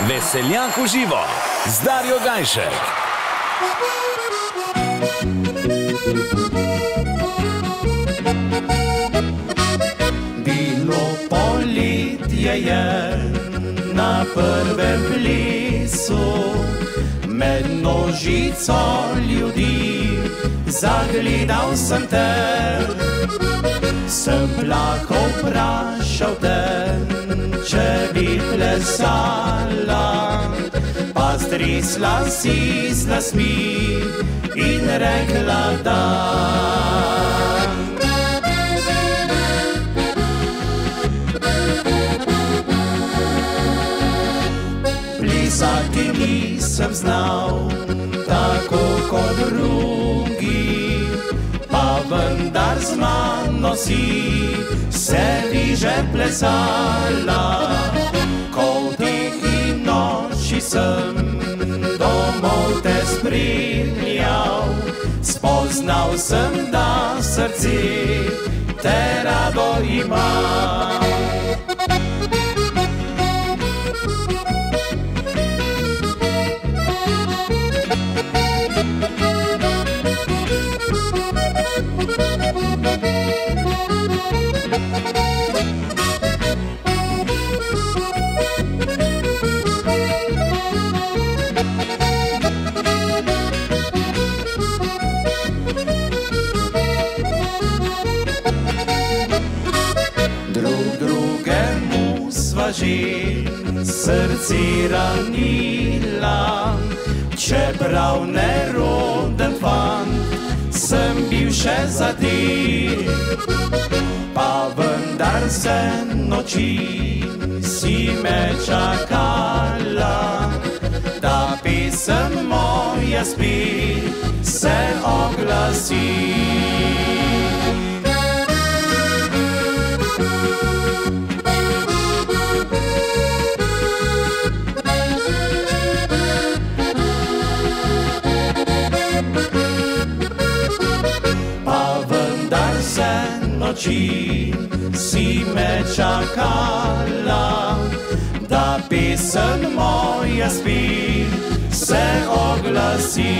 Veseljanku živo z Darjo Gajšek. Bilo poletje je na prvem plesu, med množico ljudi zagledal sem te. Sem lahko vprašal te, če bi plesala, pa stresla si z lasmi in rekla da. Plesati nisem znal, tako kot drugi, pa vendar z mano si sebi že plesala. Ko v tihi noči sem domov te spremljal, spoznal sem, da srce te rado ima. Drugemu sva že srce ranila, čeprav neroden fant sem bil še za te. Pa vendar vse noči si me čakala, da pesem moja spet se oglasi. Noči si me čakala, da pesem moja spet se oglasi.